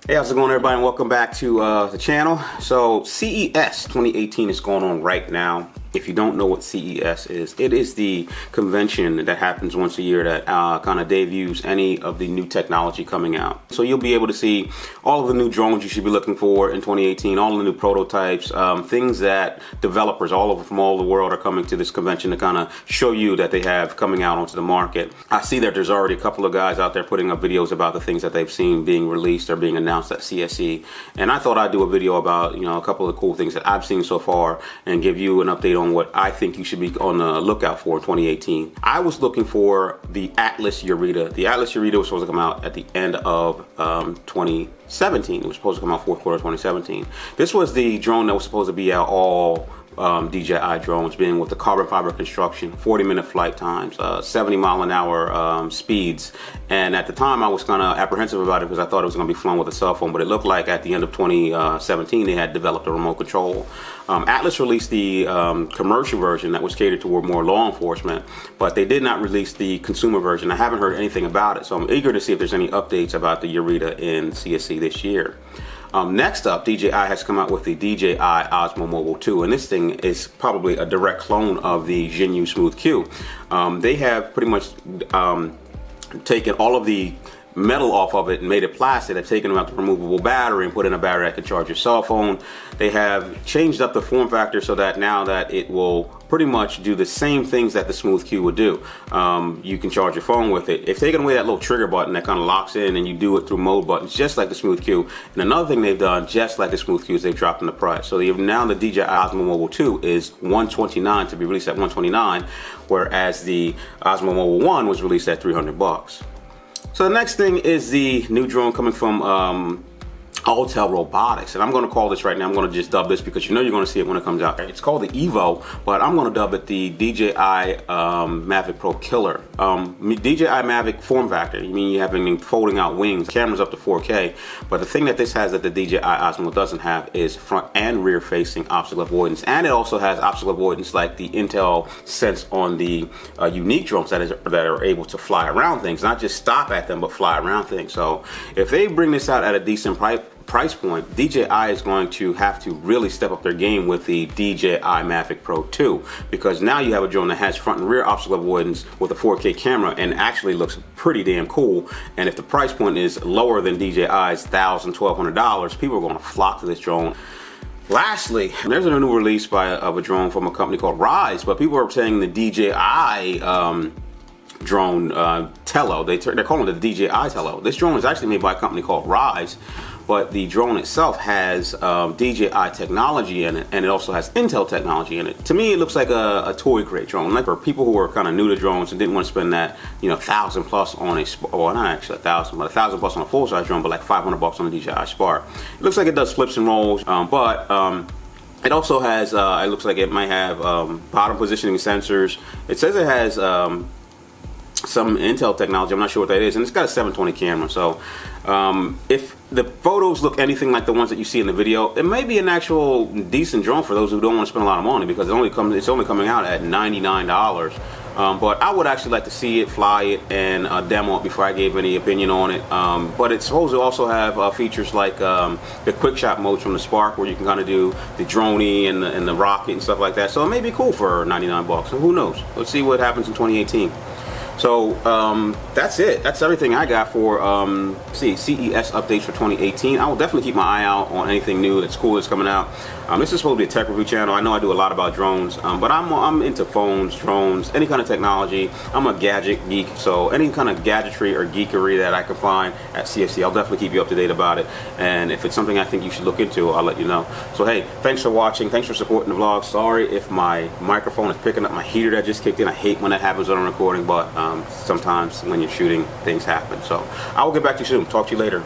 Hey, how's it going, everybody, and welcome back to the channel. So CES 2018 is going on right now. If you don't know what CES is, it is the convention that happens once a year that kind of debuts any of the new technology coming out. So you'll be able to see all of the new drones you should be looking for in 2018, all of the new prototypes, things that developers all over from all over the world are coming to this convention to kind of show you that they have coming out onto the market. I see that there's already a couple of guys out there putting up videos about the things that they've seen being released or being announced at CSE, and I thought I'd do a video about, you know, a couple of cool things that I've seen so far and give you an update on what I think you should be on the lookout for in 2018. I was looking for the Atlas Yura. The Atlas Yura was supposed to come out at the end of 2017. It was supposed to come out fourth quarter of 2017. This was the drone that was supposed to be out all DJI drones, being with the carbon fiber construction, 40-minute flight times, 70-mile-an-hour speeds. And at the time, I was kind of apprehensive about it because I thought it was going to be flown with a cell phone, but it looked like at the end of 2017, they had developed a remote control. Atlas released the commercial version that was catered toward more law enforcement, but they did not release the consumer version. I haven't heard anything about it, so I'm eager to see if there's any updates about the Yura in CSE this year. Next up, DJI has come out with the DJI Osmo Mobile 2, and this thing is probably a direct clone of the Jinyu Smooth Q. They have pretty much taken all of the metal off of it and made it plastic. They've taken out the removable battery and put in a battery that can charge your cell phone. They have changed up the form factor so that now that it will pretty much do the same things that the Smooth Q would do. You can charge your phone with it. They've taken away that little trigger button that kind of locks in and you do it through mode buttons, just like the Smooth Q. And another thing they've done, just like the Smooth Q, is they've dropped in the price. So now the DJI Osmo Mobile 2 is $129 to be released at $129, whereas the Osmo Mobile 1 was released at $300. So the next thing is the new drone coming from Autel Robotics, and I'm going to call this right now, I'm going to just dub this because you know you're going to see it when it comes out. It's called the Evo, but I'm going to dub it the DJI Mavic Pro Killer. DJI Mavic form factor, you mean you having folding out wings, cameras up to 4K, but the thing that this has that the DJI Osmo doesn't have is front and rear facing obstacle avoidance, and it also has obstacle avoidance like the Intel Sense on the unique drones that are able to fly around things, not just stop at them, but fly around things. So if they bring this out at a decent price point, DJI is going to have to really step up their game with the DJI Mavic Pro 2, because now you have a drone that has front and rear obstacle avoidance with a 4K camera and actually looks pretty damn cool. And if the price point is lower than DJI's $1,000, $1,200, people are going to flock to this drone. Lastly, there's a new release of a drone from a company called Ryze, but people are saying the DJI drone Tello. They're calling it the DJI Tello. This drone is actually made by a company called Ryze, but the drone itself has DJI technology in it, and it also has Intel technology in it. To me, it looks like a toy crate drone. Like for people who are kind of new to drones and didn't want to spend that, you know, $1,000 plus on well, not actually $1,000, but $1,000 plus on a full-size drone, but like $500 on a DJI Spark. It looks like it does flips and rolls, it also has, it looks like it might have bottom positioning sensors. It says it has some Intel technology, I'm not sure what that is, and it's got a 720 camera. So if the photos look anything like the ones that you see in the video, it may be an actual decent drone for those who don't want to spend a lot of money, because it's only coming out at $99. But I would actually like to see it, fly it, and demo it before I gave any opinion on it. But it's supposed to also have features like the quick shot modes from the Spark, where you can kind of do the droney and the rocket and stuff like that. So it may be cool for $99. So who knows? Let's see what happens in 2018. So that's it. That's everything I got for CES updates for 2018. I will definitely keep my eye out on anything new that's cool that's coming out. This is supposed to be a tech review channel. I know I do a lot about drones, but I'm into phones, drones, any kind of technology. I'm a gadget geek, so any kind of gadgetry or geekery that I can find at CSE, I'll definitely keep you up to date about it. And if it's something I think you should look into, I'll let you know. So hey, thanks for watching. Thanks for supporting the vlog. Sorry if my microphone is picking up my heater that just kicked in. I hate when that happens on a recording, but sometimes when you're shooting, things happen. So I will get back to you soon. Talk to you later.